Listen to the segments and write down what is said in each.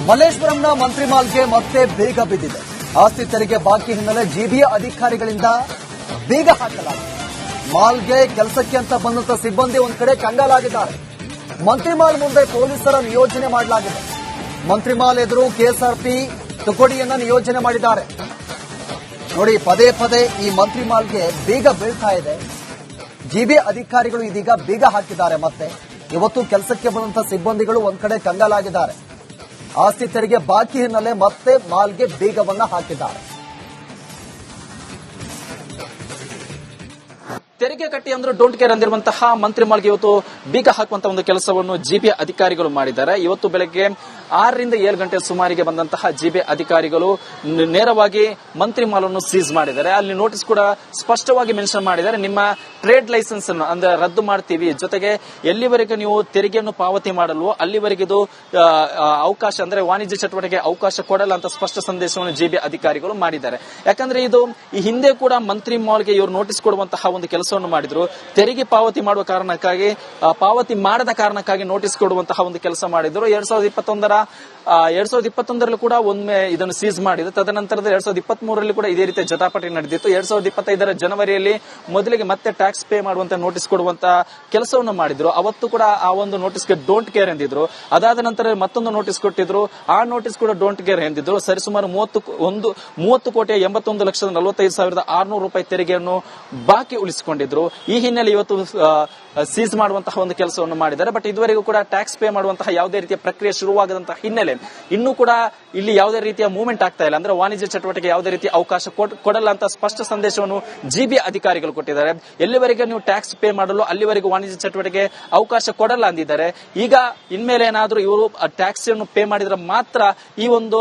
ಮಲ್ಲೇಶ್ವರಂನ ಮಂತ್ರಿ ಮಾಲ್ಗೆ ಮತ್ತೆ ಬೇಗ ಬಿದ್ದಿದೆ. ಆಸ್ತಿ ತೆರಿಗೆ ಬಾಕಿ ಹಿನ್ನೆಲೆ ಜಿಬಿಎ ಅಧಿಕಾರಿಗಳಿಂದ ಬೇಗ ಹಾಕಲಾಗಿದೆ. ಮಾಲ್ಗೆ ಕೆಲಸಕ್ಕೆ ಅಂತ ಬಂದಂತ ಸಿಬ್ಬಂದಿ ಒಂದ್ ಕಡೆ ಕಂಗಾಲಾಗಿದ್ದಾರೆ. ಮಂತ್ರಿ ಮಾಲ್ ಮುಂದೆ ಪೊಲೀಸರ ನಿಯೋಜನೆ ಮಾಡಲಾಗಿದೆ. ಮಂತ್ರಿ ಮಾಲ್ ಎದುರು ಕೆಎಸ್ಆರ್ಪಿ ತುಕಡಿಯನ್ನ ನಿಯೋಜನೆ ಮಾಡಿದ್ದಾರೆ. ನೋಡಿ, ಪದೇ ಪದೇ ಈ ಮಂತ್ರಿ ಮಾಲ್ಗೆ ಬೇಗ ಬೀಳ್ತಾ ಇದೆ. ಜಿಬಿಎ ಅಧಿಕಾರಿಗಳು ಇದೀಗ ಬೇಗ ಹಾಕಿದ್ದಾರೆ. ಮತ್ತೆ ಇವತ್ತು ಕೆಲಸಕ್ಕೆ ಬಂದಂತ ಸಿಬ್ಬಂದಿಗಳು ಒಂದ್ ಕಡೆ ಕಂಗಾಲಾಗಿದ್ದಾರೆ. ಆಸ್ತಿ ತೆರಿಗೆ ಬಾಕಿ ಹಿನ್ನೆಲೆ ಮತ್ತೆ ಮಾಲ್ಗೆ ಬೇಗವನ್ನ ಹಾಕಿದ್ದಾರೆ. ತೆರಿಗೆ ಕಟ್ಟಿ ಅಂದ್ರೆ ಡೋಂಟ್ ಕೇರ್ ಅಂದಿರುವಂತಹ ಮಂತ್ರಿ ಮಾಲ್ಗೆ ಇವತ್ತು ಬೀಗ ಹಾಕುವಂತಹ ಒಂದು ಕೆಲಸವನ್ನು ಜಿಬಿಎ ಅಧಿಕಾರಿಗಳು ಮಾಡಿದ್ದಾರೆ. ಇವತ್ತು ಬೆಳಗ್ಗೆ 6 ರಿಂದ 7 ಗಂಟೆ ಸುಮಾರಿಗೆ ಬಂದಂತಹ ಜಿಬಿಎ ಅಧಿಕಾರಿಗಳು ನೇರವಾಗಿ ಮಂತ್ರಿ ಮಾಲ್ ಅನ್ನು ಸೀಸ್ ಮಾಡಿದ್ದಾರೆ. ಅಲ್ಲಿ ನೋಟಿಸ್ ಕೂಡ ಸ್ಪಷ್ಟವಾಗಿ ಮೆನ್ಷನ್ ಮಾಡಿದ್ದಾರೆ. ನಿಮ್ಮ ಟ್ರೇಡ್ ಲೈಸೆನ್ಸ್ ಅನ್ನು ಅಂದ್ರೆ ರದ್ದು ಮಾಡ್ತೀವಿ, ಜೊತೆಗೆ ಎಲ್ಲಿವರೆಗೆ ನೀವು ತೆರಿಗೆಯನ್ನು ಪಾವತಿ ಮಾಡಲ್ವೋ ಅಲ್ಲಿವರೆಗೆ ಇದು ಅವಕಾಶ ಅಂದ್ರೆ ವಾಣಿಜ್ಯ ಚಟುವಟಿಕೆ ಅವಕಾಶ ಕೊಡಲ್ಲ ಅಂತ ಸ್ಪಷ್ಟ ಸಂದೇಶವನ್ನು ಜಿಬಿಎ ಅಧಿಕಾರಿಗಳು ಮಾಡಿದ್ದಾರೆ. ಯಾಕಂದ್ರೆ ಇದು ಈ ಹಿಂದೆ ಕೂಡ ಮಂತ್ರಿ ಮಾಲ್ಗೆ ಇವರು ನೋಟಿಸ್ ಕೊಡುವಂತಹ ಒಂದು ಕೆಲಸವನ್ನು ಮಾಡಿದ್ರು. ತೆರಿಗೆ ಪಾವತಿ ಮಾಡುವ ಕಾರಣಕ್ಕಾಗಿ ಪಾವತಿ ಮಾಡದ ಕಾರಣಕ್ಕಾಗಿ ನೋಟಿಸ್ ಕೊಡುವಂತಹ ಒಂದು ಕೆಲಸ ಮಾಡಿದ್ರು. 2021ರಲ್ಲಿ ಕೂಡ ಒಮ್ಮೆ ಇದನ್ನು ಸೀಸ್ ಮಾಡಿದ್ರು. ತದನಂತರದ 2023ರಲ್ಲಿ ಕೂಡ ಇದೇ ರೀತಿಯ ಜಟಾಪಟಿ ನಡೆದಿತ್ತು. 2025ರ ಜನವರಿಯಲ್ಲಿ ಮೊದಲಿಗೆ ಮತ್ತೆ ಟ್ಯಾಕ್ಸ್ ಪೇ ಮಾಡುವಂತ ನೋಟಿಸ್ ಕೊಡುವಂತ ಕೆಲಸವನ್ನು ಮಾಡಿದ್ರು. ಅವತ್ತು ಕೂಡ ಆ ಒಂದು ನೋಟಿಸ್ಗೆ ಡೋಂಟ್ ಕೇರ್ ಎಂದಿದ್ರು. ಅದಾದ ನಂತರ ಮತ್ತೊಂದು ನೋಟಿಸ್ ಕೊಟ್ಟಿದ್ರು. ಆ ನೋಟಿಸ್ ಕೂಡ ಡೋಂಟ್ ಕೇರ್ ಎಂದಿದ್ರು. ಸರಿಸುಮಾರು 30,41,45,600 ರೂಪಾಯಿ ತೆರಿಗೆಯನ್ನು ಬಾಕಿ ಉಳಿಸಿಕೊಂಡಿದ್ರು. ಈ ಹಿನ್ನೆಲೆ ಇವತ್ತು ಸೀಸ್ ಮಾಡುವಂತಹ ಒಂದು ಕೆಲಸವನ್ನು ಮಾಡಿದ್ದಾರೆ. ಬಟ್ ಇದುವರೆಗೂ ಕೂಡ ಟ್ಯಾಕ್ಸ್ ಪೇ ಮಾಡುವಂತಹ ಯಾವುದೇ ರೀತಿಯ ಪ್ರಕ್ರಿಯೆ ಶುರುವಾಗದಂತಹ ಹಿನ್ನೆಲೆ ಇನ್ನೂ ಕೂಡ ಇಲ್ಲಿ ಯಾವುದೇ ರೀತಿಯ ಮೂವ್ಮೆಂಟ್ ಆಗ್ತಾ ಇಲ್ಲ. ಅಂದ್ರೆ ವಾಣಿಜ್ಯ ಚಟುವಟಿಕೆ ಯಾವುದೇ ರೀತಿಯ ಅವಕಾಶ ಕೊಡಲ್ಲ ಅಂತ ಸ್ಪಷ್ಟ ಸಂದೇಶವನ್ನು ಜಿಬಿಎ ಅಧಿಕಾರಿಗಳು ಕೊಟ್ಟಿದ್ದಾರೆ. ಎಲ್ಲಿವರೆಗೆ ನೀವು ಟ್ಯಾಕ್ಸ್ ಪೇ ಮಾಡಲು ಅಲ್ಲಿವರೆಗೂ ವಾಣಿಜ್ಯ ಚಟುವಟಿಕೆ ಅವಕಾಶ ಕೊಡಲ್ಲ ಅಂದಿದ್ದಾರೆ. ಈಗ ಇನ್ಮೇಲೆ ಏನಾದರೂ ಇವರು ಟ್ಯಾಕ್ಸ್ ಅನ್ನು ಪೇ ಮಾಡಿದ್ರೆ ಮಾತ್ರ ಈ ಒಂದು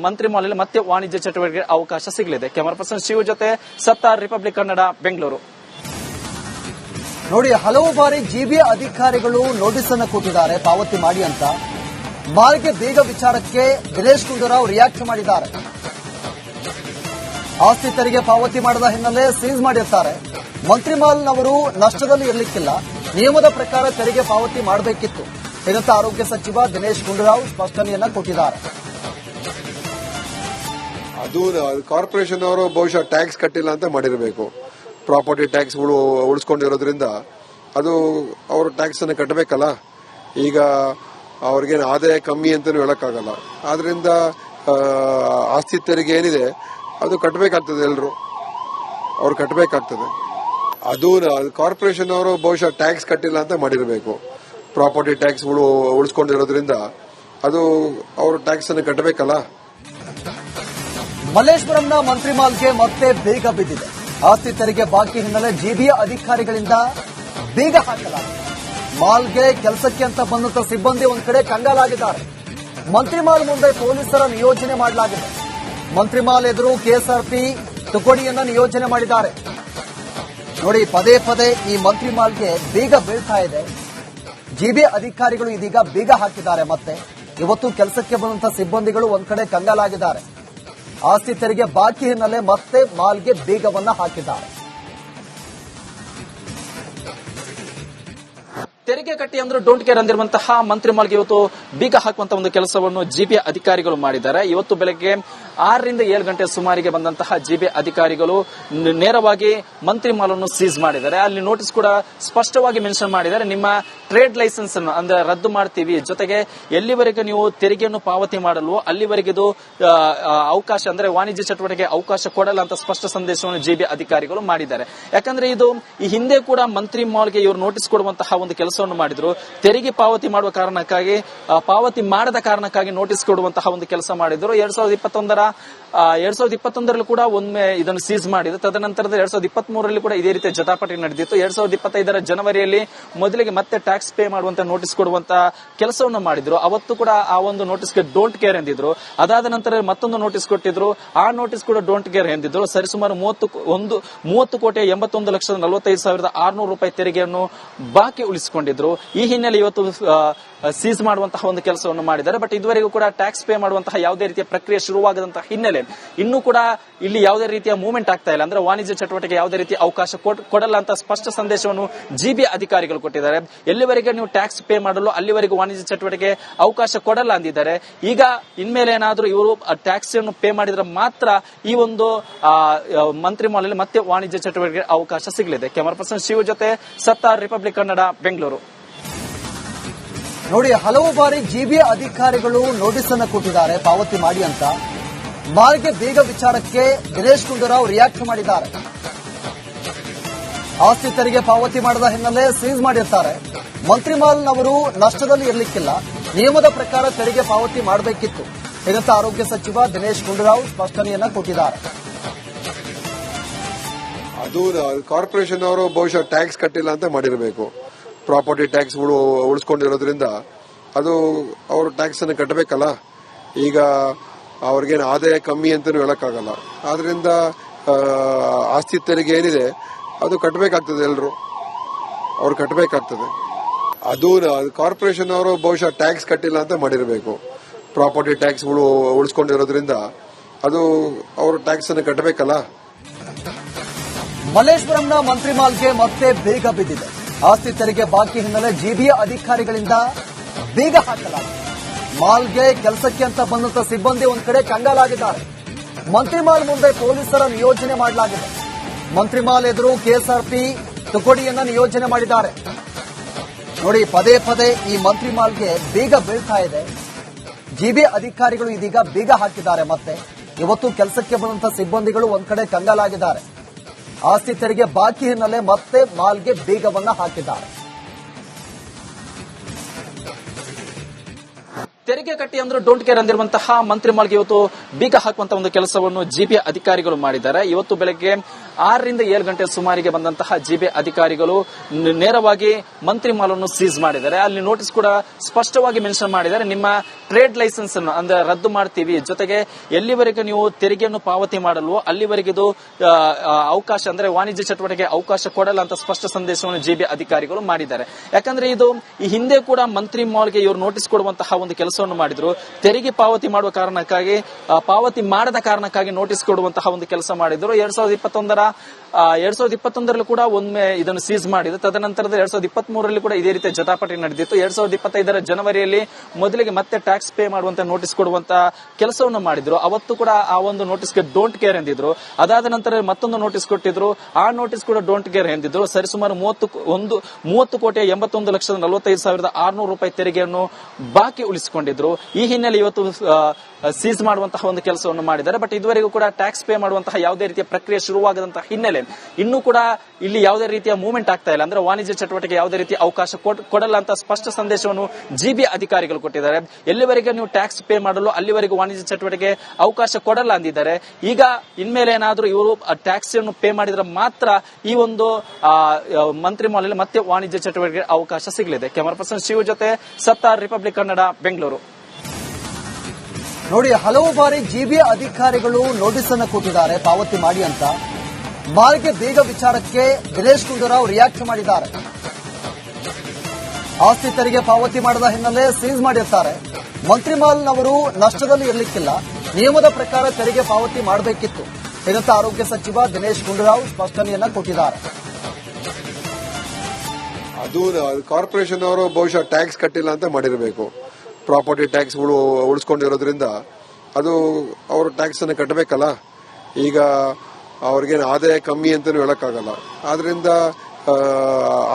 ಮಂತ್ರಿ ಮಾಲ್ ಮತ್ತೆ ವಾಣಿಜ್ಯ ಚಟುವಟಿಕೆ ಅವಕಾಶ ಸಿಗಲಿದೆ. ಕ್ಯಾಮರಾ ಪರ್ಸನ್ ಶಿವ ಜೊತೆ ಸತ್ತಾರ್, ರಿಪಬ್ಲಿಕ್ ಕನ್ನಡ, ಬೆಂಗಳೂರು. ನೋಡಿ, ಹಲವು ಬಾರಿ ಜಿಬಿಎ ಅಧಿಕಾರಿಗಳು ನೋಟಿಸ್ ಅನ್ನು ಕೊಟ್ಟಿದ್ದಾರೆ ಪಾವತಿ ಮಾಡಿ ಅಂತ. ಮಾಲ್ಗೆ ಬೇಗ ವಿಚಾರಕ್ಕೆ ದಿನೇಶ್ ಗುಂಡೂರಾವ್ ರಿಯಾಕ್ಟ್ ಮಾಡಿದ್ದಾರೆ. ಆಸ್ತಿ ತೆರಿಗೆ ಪಾವತಿ ಮಾಡದ ಹಿನ್ನೆಲೆ ಸೀಸ್ ಮಾಡಿರ್ತಾರೆ. ಮಂತ್ರಿ ಮಾಲ್ನವರು ನಷ್ಟದಲ್ಲಿ ಇರಲಿಕ್ಕಿಲ್ಲ, ನಿಯಮದ ಪ್ರಕಾರ ತೆರಿಗೆ ಪಾವತಿ ಮಾಡಬೇಕಿತ್ತು ಇದಕ್ಕೆ ಆರೋಗ್ಯ ಸಚಿವ ದಿನೇಶ್ ಗುಂಡೂರಾವ್ ಸ್ಪಷ್ಟನೆಯನ್ನ ಕೊಟ್ಟಿದ್ದಾರೆ. ಅದು ಕಾರ್ಪೊರೇಷನ್ ಅವರು ಬಹುಶಃ ಟ್ಯಾಕ್ಸ್ ಕಟ್ಟಿಲ್ಲ ಅಂತ ಮಾಡಿರಬೇಕು. ಪ್ರಾಪರ್ಟಿ ಟ್ಯಾಕ್ಸ್ ಉಳಿಸ್ಕೊಂಡಿರೋದ್ರಿಂದ ಅದು ಅವರು ಟ್ಯಾಕ್ಸ್ ಅನ್ನು ಕಟ್ಟಬೇಕಲ್ಲ. ಈಗ ಅವ್ರಿಗೇನು ಆದಾಯ ಕಮ್ಮಿ ಅಂತಲೂ ಹೇಳಕ್ಕಾಗಲ್ಲ. ಆದ್ರಿಂದ ಆಸ್ತಿ ತೆರಿಗೆ ಏನಿದೆ ಅದು ಕಟ್ಟಬೇಕಾಗ್ತದೆ, ಎಲ್ಲರೂ ಅವ್ರು ಕಟ್ಟಬೇಕಾಗ್ತದೆ. ಅದು ಕಾರ್ಪೊರೇಷನ್ ಅವರು ಬಹುಶಃ ಟ್ಯಾಕ್ಸ್ ಕಟ್ಟಿಲ್ಲ ಅಂತ ಮಾಡಿರಬೇಕು. ಪ್ರಾಪರ್ಟಿ ಟ್ಯಾಕ್ಸ್ ಉಳಿಸ್ಕೊಂಡಿರೋದ್ರಿಂದ ಅದು ಅವರು ಟ್ಯಾಕ್ಸ್ ಅನ್ನು ಕಟ್ಟಬೇಕಲ್ಲ. ಮಲ್ಲೇಶ್ವರಂನ ಮಂತ್ರಿ ಮಾಲ್ಗೆ ಮತ್ತೆ ಬೇಗ ಬಿದ್ದಿದೆ. ಆಸ್ತಿ ತೆರಿಗೆ ಬಾಕಿ ಹಿನ್ನೆಲೆ ಜಿಬಿಎ ಅಧಿಕಾರಿಗಳಿಂದ ಬೇಗ ಹಾಕಲಾಗಿದೆ. ಮಾಲ್ಗೆ ಕೆಲಸಕ್ಕೆ ಅಂತ ಬಂದಂತ ಸಿಬ್ಬಂದಿ ಒಂದ್ ಕಡೆ ಕಂಗಾಲಾಗಿದ್ದಾರೆ. ಮಂತ್ರಿ ಮಾಲ್ ಮುಂದೆ ಪೊಲೀಸರ ನಿಯೋಜನೆ ಮಾಡಲಾಗಿದೆ. ಮಂತ್ರಿ ಮಾಲ್ ಎದುರು ಕೆಎಸ್ಆರ್ಪಿ ತುಕಡಿಯನ್ನ ನಿಯೋಜನೆ ಮಾಡಿದ್ದಾರೆ. ನೋಡಿ, ಪದೇ ಪದೇ ಈ ಮಂತ್ರಿ ಮಾಲ್ಗೆ ಬೇಗ ಬೀಳ್ತಾ ಇದೆ. ಜಿಬಿಎ ಅಧಿಕಾರಿಗಳು ಇದೀಗ ಬೇಗ ಹಾಕಿದ್ದಾರೆ. ಮತ್ತೆ ಇವತ್ತು ಕೆಲಸಕ್ಕೆ ಬಂದಂತ ಸಿಬ್ಬಂದಿಗಳು ಒಂದ್ ಕಡೆ ಕಂಗಾಲಾಗಿದ್ದಾರೆ. ಆಸ್ತಿ ತೆರಿಗೆ ಬಾಕಿ ಹಿನ್ನೆಲೆ ಮತ್ತೆ ಮಾಲ್ಗೆ ಬೇಗವನ್ನ ಹಾಕಿದ್ದಾರೆ. ತೆರಿಗೆ ಕಟ್ಟಿ ಅಂದ್ರೆ ಡೋಂಟ್ ಕೇರ್ ಅಂದಿರುವಂತಹ ಮಂತ್ರಿ ಮಾಲ್ಗೆ ಇವತ್ತು ಬೀಗ ಹಾಕುವಂತಹ ಒಂದು ಕೆಲಸವನ್ನು ಜಿಬಿಎ ಅಧಿಕಾರಿಗಳು ಮಾಡಿದ್ದಾರೆ. ಇವತ್ತು ಬೆಳಗ್ಗೆ 6 ರಿಂದ 7 ಗಂಟೆ ಸುಮಾರಿಗೆ ಬಂದಂತಹ ಜಿಬಿಎ ಅಧಿಕಾರಿಗಳು ನೇರವಾಗಿ ಮಂತ್ರಿ ಮಾಲ್ ಅನ್ನು ಸೀಸ್ ಮಾಡಿದ್ದಾರೆ. ಅಲ್ಲಿ ನೋಟಿಸ್ ಕೂಡ ಸ್ಪಷ್ಟವಾಗಿ ಮೆನ್ಷನ್ ಮಾಡಿದ್ದಾರೆ. ನಿಮ್ಮ ಟ್ರೇಡ್ ಲೈಸೆನ್ಸ್ ಅನ್ನು ಅಂದ್ರೆ ರದ್ದು ಮಾಡ್ತೀವಿ, ಜೊತೆಗೆ ಎಲ್ಲಿವರೆಗೆ ನೀವು ತೆರಿಗೆಯನ್ನು ಪಾವತಿ ಮಾಡಲ್ವೋ ಅಲ್ಲಿವರೆಗೆ ಇದು ಅವಕಾಶ ಅಂದ್ರೆ ವಾಣಿಜ್ಯ ಚಟುವಟಿಕೆ ಅವಕಾಶ ಕೊಡಲ್ಲ ಅಂತ ಸ್ಪಷ್ಟ ಸಂದೇಶವನ್ನು ಜಿಬಿಎ ಅಧಿಕಾರಿಗಳು ಮಾಡಿದ್ದಾರೆ. ಯಾಕಂದ್ರೆ ಇದು ಈ ಹಿಂದೆ ಕೂಡ ಮಂತ್ರಿ ಮಾಲ್ಗೆ ಇವರು ನೋಟಿಸ್ ಕೊಡುವಂತಹ ಒಂದು ಕೆಲಸವನ್ನು ಮಾಡಿದ್ರು. ತೆರಿಗೆ ಪಾವತಿ ಮಾಡುವ ಕಾರಣಕ್ಕಾಗಿ ಪಾವತಿ ಮಾಡದ ಕಾರಣಕ್ಕಾಗಿ ನೋಟಿಸ್ ಕೊಡುವಂತಹ ಒಂದು ಕೆಲಸ ಮಾಡಿದ್ರು. 2021ರಲ್ಲಿ ಕೂಡ ಒಮ್ಮೆ ಇದನ್ನು ಸೀಸ್ ಮಾಡಿದ್ರು. ತದನಂತರದ 2023ರಲ್ಲಿ ಕೂಡ ಇದೇ ರೀತಿಯ ಜಟಾಪಟಿ ನಡೆದಿತ್ತು. 2025ರ ಜನವರಿಯಲ್ಲಿ ಮೊದಲಿಗೆ ಮತ್ತೆ ಟ್ಯಾಕ್ಸ್ ಪೇ ಮಾಡುವಂತ ನೋಟಿಸ್ ಕೊಡುವಂತ ಕೆಲಸವನ್ನು ಮಾಡಿದ್ರು. ಅವತ್ತು ಕೂಡ ಆ ಒಂದು ನೋಟಿಸ್ಗೆ ಡೋಂಟ್ ಕೇರ್ ಎಂದಿದ್ರು. ಅದಾದ ನಂತರ ಮತ್ತೊಂದು ನೋಟಿಸ್ ಕೊಟ್ಟಿದ್ರು. ಆ ನೋಟಿಸ್ ಕೂಡ ಡೋಂಟ್ ಕೇರ್ ಎಂದಿದ್ರು. ಸರಿಸುಮಾರು 30,81,45,600 ರೂಪಾಯಿ ತೆರಿಗೆಯನ್ನು ಬಾಕಿ ಉಳಿಸಿಕೊಂಡಿದ್ರು. ಈ ಹಿನ್ನೆಲೆ ಇವತ್ತು ಸೀಸ್ ಮಾಡುವಂತಹ ಒಂದು ಕೆಲಸವನ್ನು ಮಾಡಿದ್ದಾರೆ. ಬಟ್ ಇದುವರೆಗೂ ಕೂಡ ಟ್ಯಾಕ್ಸ್ ಪೇ ಮಾಡುವಂತಹ ಯಾವುದೇ ರೀತಿಯ ಪ್ರಕ್ರಿಯೆ ಶುರುವಾಗದಂತಹ ಹಿನ್ನೆಲೆ ಇನ್ನೂ ಕೂಡ ಇಲ್ಲಿ ಯಾವುದೇ ರೀತಿಯ ಮೂವ್ಮೆಂಟ್ ಆಗ್ತಾ ಇಲ್ಲ. ಅಂದ್ರೆ ವಾಣಿಜ್ಯ ಚಟುವಟಿಕೆ ಯಾವುದೇ ರೀತಿಯ ಅವಕಾಶ ಕೊಡಲ್ಲ ಅಂತ ಸ್ಪಷ್ಟ ಸಂದೇಶವನ್ನು ಜಿಬಿ ಅಧಿಕಾರಿಗಳು ಕೊಟ್ಟಿದ್ದಾರೆ. ಎಲ್ಲಿವರೆಗೆ ನೀವು ಟ್ಯಾಕ್ಸ್ ಪೇ ಮಾಡಲು ಅಲ್ಲಿವರೆಗೂ ವಾಣಿಜ್ಯ ಚಟುವಟಿಕೆ ಅವಕಾಶ ಕೊಡಲ್ಲ ಅಂದಿದ್ದಾರೆ. ಈಗ ಇನ್ಮೇಲೆ ಏನಾದರೂ ಇವರು ಟ್ಯಾಕ್ಸ್ ಅನ್ನು ಪೇ ಮಾಡಿದ್ರೆ ಮಾತ್ರ ಈ ಒಂದು ಮಂತ್ರಿ ಮಾಲ್ ಅಲ್ಲಿ ಮತ್ತೆ ವಾಣಿಜ್ಯ ಚಟುವಟಿಕೆ ಅವಕಾಶ ಸಿಗಲಿದೆ. ಕ್ಯಾಮರಾ ಪರ್ಸನ್ ಶಿವ ಜೊತೆ ಸತ್ತಾರ್, ರಿಪಬ್ಲಿಕ್ ಕನ್ನಡ, ಬೆಂಗಳೂರು. ನೋಡಿ, ಹಲವು ಬಾರಿ ಜಿಬಿ ಅಧಿಕಾರಿಗಳು ನೋಟಿಸ್ ಅನ್ನು ಕೊಟ್ಟಿದ್ದಾರೆ ಪಾವತಿ ಮಾಡಿ ಅಂತ. ಮಾಲ್ಗೆ ಬೇಗ ವಿಚಾರಕ್ಕೆ ದಿನೇಶ್ ಗುಂಡೂರಾವ್ ರಿಯಾಕ್ಟ್ ಮಾಡಿದ್ದಾರೆ. ಆಸ್ತಿ ತೆರಿಗೆ ಪಾವತಿ ಮಾಡದ ಹಿನ್ನೆಲೆ ಸೀಸ್ ಮಾಡಿರ್ತಾರೆ. ಮಂತ್ರಿ ಮಾಲ್ನವರು ನಷ್ಟದಲ್ಲಿ ಇರಲಿಕ್ಕಿಲ್ಲ, ನಿಯಮದ ಪ್ರಕಾರ ತೆರಿಗೆ ಪಾವತಿ ಮಾಡಬೇಕಿತ್ತು ಇದಕ್ಕೆ ಆರೋಗ್ಯ ಸಚಿವ ದಿನೇಶ್ ಗುಂಡೂರಾವ್ ಸ್ಪಷ್ಟನೆಯನ್ನ ಕೊಟ್ಟಿದ್ದಾರೆ. ಅದು ಕಾರ್ಪೊರೇಷನ್ ಅವರು ಬಹುಶಃ ಟ್ಯಾಕ್ಸ್ ಕಟ್ಟಿಲ್ಲ ಅಂತ ಮಾಡಿರಬೇಕು. ಪ್ರಾಪರ್ಟಿ ಟ್ಯಾಕ್ಸ್ ಉಳಿಸ್ಕೊಂಡಿರೋದ್ರಿಂದ ಅದು ಅವರು ಟ್ಯಾಕ್ಸ್ ಅನ್ನು ಕಟ್ಟಬೇಕಲ್ಲ. ಈಗ ಅವ್ರಿಗೇನು ಆದಾಯ ಕಮ್ಮಿ ಅಂತಲೂ ಹೇಳಕ್ಕಾಗಲ್ಲ. ಆದ್ರಿಂದ ಆಸ್ತಿ ತೆರಿಗೆ ಏನಿದೆ ಅದು ಕಟ್ಟಬೇಕಾಗ್ತದೆ, ಎಲ್ಲರೂ ಅವ್ರು ಕಟ್ಟಬೇಕಾಗ್ತದೆ. ಅದು ಕಾರ್ಪೊರೇಷನ್ ಅವರು ಬಹುಶಃ ಟ್ಯಾಕ್ಸ್ ಕಟ್ಟಿಲ್ಲ ಅಂತ ಮಾಡಿರಬೇಕು. ಪ್ರಾಪರ್ಟಿ ಟ್ಯಾಕ್ಸ್ ಉಳಿಸ್ಕೊಂಡಿರೋದ್ರಿಂದ ಅದು ಅವರು ಟ್ಯಾಕ್ಸ್ ಅನ್ನು ಕಟ್ಟಬೇಕಲ್ಲ. ಮಲ್ಲೇಶ್ವರಂನ ಮಂತ್ರಿ ಮಾಲ್ಗೆ ಮತ್ತೆ ಬೇಗ ಬಿದ್ದಿದೆ. ಆಸ್ತಿ ತೆರಿಗೆ ಬಾಕಿ ಹಿನ್ನೆಲೆ ಜಿಬಿಯ ಅಧಿಕಾರಿಗಳಿಂದ ಬೇಗ ಹಾಕಲಾಗಿದೆ. ಮಾಲ್ಗೆ ಕೆಲಸಕ್ಕೆ ಅಂತ ಬಂದಂತ ಸಿಬ್ಬಂದಿ ಒಂದ್ ಕಡೆ ಕಂಗಾಲಾಗಿದ್ದಾರೆ. ಮಂತ್ರಿ ಮಾಲ್ ಮುಂದೆ ಪೊಲೀಸರ ನಿಯೋಜನೆ ಮಾಡಲಾಗಿದೆ. ಮಂತ್ರಿ ಮಾಲ್ ಎದುರು ಕೆಎಸ್ಆರ್ಪಿ ತುಕಡಿಯನ್ನ ನಿಯೋಜನೆ ಮಾಡಿದ್ದಾರೆ. ನೋಡಿ, ಪದೇ ಪದೇ ಈ ಮಂತ್ರಿ ಮಾಲ್ಗೆ ಬೇಗ ಬೀಳ್ತಾ ಇದೆ. ಜಿಬಿ ಅಧಿಕಾರಿಗಳು ಇದೀಗ ಬೇಗ ಹಾಕಿದ್ದಾರೆ. ಮತ್ತೆ ಇವತ್ತು ಕೆಲಸಕ್ಕೆ ಬಂದಂತ ಸಿಬ್ಬಂದಿಗಳು ಒಂದ್ ಕಡೆ ಕಂಗಾಲಾಗಿದ್ದಾರೆ. ಆಸ್ತಿ ತೆರಿಗೆ ಬಾಕಿ ಹಿನ್ನೆಲೆ ಮತ್ತೆ ಮಾಲ್ಗೆ ಬೇಗವನ್ನ ಹಾಕಿದ್ದಾರೆ. ತೆರಿಗೆ ಕಟ್ಟಿ ಅಂದ್ರೆ ಡೋಂಟ್ ಕೇರ್ ಅಂದಿರುವಂತಹ ಮಂತ್ರಿ ಮಾಲ್ಗೆ ಇವತ್ತು ಬೀಗ ಹಾಕುವಂತಹ ಒಂದು ಕೆಲಸವನ್ನು ಜಿಬಿ ಅಧಿಕಾರಿಗಳು ಮಾಡಿದ್ದಾರೆ. ಇವತ್ತು ಬೆಳಗ್ಗೆ 6 ರಿಂದ 7 ಗಂಟೆ ಸುಮಾರಿಗೆ ಬಂದಂತಹ ಜಿಬಿ ಅಧಿಕಾರಿಗಳು ನೇರವಾಗಿ ಮಂತ್ರಿ ಮಾಲ್ ಅನ್ನು ಸೀಸ್ ಮಾಡಿದ್ದಾರೆ. ಅಲ್ಲಿ ನೋಟಿಸ್ ಕೂಡ ಸ್ಪಷ್ಟವಾಗಿ ಮೆನ್ಷನ್ ಮಾಡಿದ್ದಾರೆ. ನಿಮ್ಮ ಟ್ರೇಡ್ ಲೈಸೆನ್ಸ್ ಅನ್ನು ಅಂದ್ರೆ ರದ್ದು ಮಾಡ್ತೀವಿ, ಜೊತೆಗೆ ಎಲ್ಲಿವರೆಗೆ ನೀವು ತೆರಿಗೆಯನ್ನು ಪಾವತಿ ಮಾಡಲ್ವೋ ಅಲ್ಲಿವರೆಗೆ ಇದು ಅವಕಾಶ ಅಂದ್ರೆ ವಾಣಿಜ್ಯ ಚಟುವಟಿಕೆ ಅವಕಾಶ ಕೊಡಲ್ಲ ಅಂತ ಸ್ಪಷ್ಟ ಸಂದೇಶವನ್ನು ಜಿಬಿ ಅಧಿಕಾರಿಗಳು ಮಾಡಿದ್ದಾರೆ. ಯಾಕಂದ್ರೆ ಇದು ಈ ಹಿಂದೆ ಕೂಡ ಮಂತ್ರಿ ಮಾಲ್ಗೆ ಇವರು ನೋಟಿಸ್ ಕೊಡುವಂತಹ ಒಂದು ಕೆಲಸವನ್ನು ಮಾಡಿದ್ರು. ತೆರಿಗೆ ಪಾವತಿ ಮಾಡುವ ಕಾರಣಕ್ಕಾಗಿ ಪಾವತಿ ಮಾಡದ ಕಾರಣಕ್ಕಾಗಿ ನೋಟಿಸ್ ಕೊಡುವಂತಹ ಒಂದು ಕೆಲಸ ಮಾಡಿದ್ರು. 2021ರಲ್ಲಿ ಕೂಡ ಒಮ್ಮೆ ಇದನ್ನು ಸೀಸ್ ಮಾಡಿದ್ರು. ತದನಂತರದ 2023ರಲ್ಲಿ ಕೂಡ ಇದೇ ರೀತಿಯ ಜಟಾಪಟಿ ನಡೆದಿತ್ತು. 2025ರ ಜನವರಿಯಲ್ಲಿ ಮೊದಲಿಗೆ ಮತ್ತೆ ಟ್ಯಾಕ್ಸ್ ಪೇ ಮಾಡುವಂತ ನೋಟಿಸ್ ಕೊಡುವಂತ ಕೆಲಸವನ್ನು ಮಾಡಿದ್ರು. ಅವತ್ತು ಕೂಡ ಆ ಒಂದು ನೋಟಿಸ್ಗೆ ಡೋಂಟ್ ಕೇರ್ ಎಂದಿದ್ರು. ಅದಾದ ನಂತರ ಮತ್ತೊಂದು ನೋಟಿಸ್ ಕೊಟ್ಟಿದ್ರು. ಆ ನೋಟಿಸ್ ಕೂಡ ಡೋಂಟ್ ಕೇರ್ ಎಂದಿದ್ರು. ಸರಿಸುಮಾರು 30,41,45,600 ರೂಪಾಯಿ ತೆರಿಗೆಯನ್ನು ಬಾಕಿ ಉಳಿಸಿಕೊಂಡಿದ್ರು. ಈ ಹಿನ್ನೆಲೆ ಇವತ್ತು ಸೀಸ್ ಮಾಡುವಂತಹ ಒಂದು ಕೆಲಸವನ್ನು ಮಾಡಿದ್ದಾರೆ. ಬಟ್ ಇದುವರೆಗೂ ಕೂಡ ಟ್ಯಾಕ್ಸ್ ಪೇ ಮಾಡುವಂತಹ ಯಾವುದೇ ರೀತಿಯ ಪ್ರಕ್ರಿಯೆ ಶುರುವಾಗದಂತಹ ಹಿನ್ನೆಲೆ ಇನ್ನೂ ಕೂಡ ಇಲ್ಲಿ ಯಾವುದೇ ರೀತಿಯ ಮೂವ್ಮೆಂಟ್ ಆಗ್ತಾ ಇಲ್ಲ. ಅಂದ್ರೆ ವಾಣಿಜ್ಯ ಚಟುವಟಿಕೆ ಯಾವುದೇ ರೀತಿಯ ಅವಕಾಶ ಕೊಡಲ್ಲ ಅಂತ ಸ್ಪಷ್ಟ ಸಂದೇಶವನ್ನು ಜಿಬಿ ಅಧಿಕಾರಿಗಳು ಕೊಟ್ಟಿದ್ದಾರೆ. ಎಲ್ಲಿವರೆಗೆ ನೀವು ಟ್ಯಾಕ್ಸ್ ಪೇ ಮಾಡಲು ಅಲ್ಲಿವರೆಗೂ ವಾಣಿಜ್ಯ ಚಟುವಟಿಕೆ ಅವಕಾಶ ಕೊಡಲ್ಲ ಅಂದಿದ್ದಾರೆ. ಈಗ ಇನ್ಮೇಲೆ ಏನಾದರೂ ಇವರು ಟ್ಯಾಕ್ಸ್ ಅನ್ನು ಪೇ ಮಾಡಿದ್ರೆ ಮಾತ್ರ ಈ ಒಂದು ಮಂತ್ರಿ ಮಾಲ್ ಅಲ್ಲಿ ಮತ್ತೆ ವಾಣಿಜ್ಯ ಚಟುವಟಿಕೆ ಅವಕಾಶ ಸಿಗಲಿದೆ. ಕ್ಯಾಮರಾ ಪರ್ಸನ್ ಶಿವ ಜೊತೆ ಸತ್ತಾರ್, ರಿಪಬ್ಲಿಕ್ ಕನ್ನಡ, ಬೆಂಗಳೂರು. ನೋಡಿ, ಹಲವು ಬಾರಿ ಜಿಬಿ ಅಧಿಕಾರಿಗಳು ನೋಟಿಸ್ ಅನ್ನು ಕೊಟ್ಟಿದ್ದಾರೆ ಪಾವತಿ ಮಾಡಿ ಅಂತ. ಮಾಲ್ಗೆ ಬೇಗ ವಿಚಾರಕ್ಕೆ ದಿನೇಶ್ ಗುಂಡೂರಾವ್ ರಿಯಾಕ್ಟ್ ಮಾಡಿದ್ದಾರೆ. ಆಸ್ತಿ ತೆರಿಗೆ ಪಾವತಿ ಮಾಡದ ಹಿನ್ನೆಲೆ ಸೀಸ್ ಮಾಡಿರ್ತಾರೆ. ಮಂತ್ರಿ ಮಾಲ್ನವರು ನಷ್ಟದಲ್ಲಿ ಇರಲಿಕ್ಕಿಲ್ಲ, ನಿಯಮದ ಪ್ರಕಾರ ತೆರಿಗೆ ಪಾವತಿ ಮಾಡಬೇಕಿತ್ತು ಇದಕ್ಕೆ ಆರೋಗ್ಯ ಸಚಿವ ದಿನೇಶ್ ಗುಂಡೂರಾವ್ ಸ್ಪಷ್ಟನೆಯನ್ನ ಕೊಟ್ಟಿದ್ದಾರೆ. ಅದು ಕಾರ್ಪೊರೇಷನ್ ಅವರು ಬಹುಶಃ ಟ್ಯಾಕ್ಸ್ ಕಟ್ಟಿಲ್ಲ ಅಂತ ಮಾಡಿರಬೇಕು. ಪ್ರಾಪರ್ಟಿ ಟ್ಯಾಕ್ಸ್ ಉಳಿಸ್ಕೊಂಡಿರೋದ್ರಿಂದ ಅದು ಅವರು ಟ್ಯಾಕ್ಸ್ ಅನ್ನು ಕಟ್ಟಬೇಕಲ್ಲ. ಈಗ ಅವ್ರಿಗೇನು ಆದಾಯ ಕಮ್ಮಿ ಅಂತಲೂ ಹೇಳಕ್ಕಾಗಲ್ಲ. ಆದ್ರಿಂದ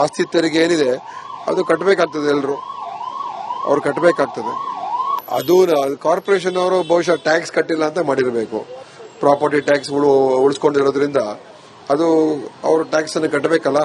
ಆಸ್ತಿ ತೆರಿಗೆ ಏನಿದೆ ಅದು ಕಟ್ಟಬೇಕಾಗ್ತದೆ, ಎಲ್ಲರೂ ಅವ್ರು ಕಟ್ಟಬೇಕಾಗ್ತದೆ. ಅದು ಕಾರ್ಪೊರೇಷನ್ ಅವರು ಬಹುಶಃ ಟ್ಯಾಕ್ಸ್ ಕಟ್ಟಿಲ್ಲ ಅಂತ ಮಾಡಿರಬೇಕು. ಪ್ರಾಪರ್ಟಿ ಟ್ಯಾಕ್ಸ್ ಉಳಿಸ್ಕೊಂಡಿರೋದ್ರಿಂದ ಅದು ಅವರು ಟ್ಯಾಕ್ಸ್ ಅನ್ನು ಕಟ್ಟಬೇಕಲ್ಲ.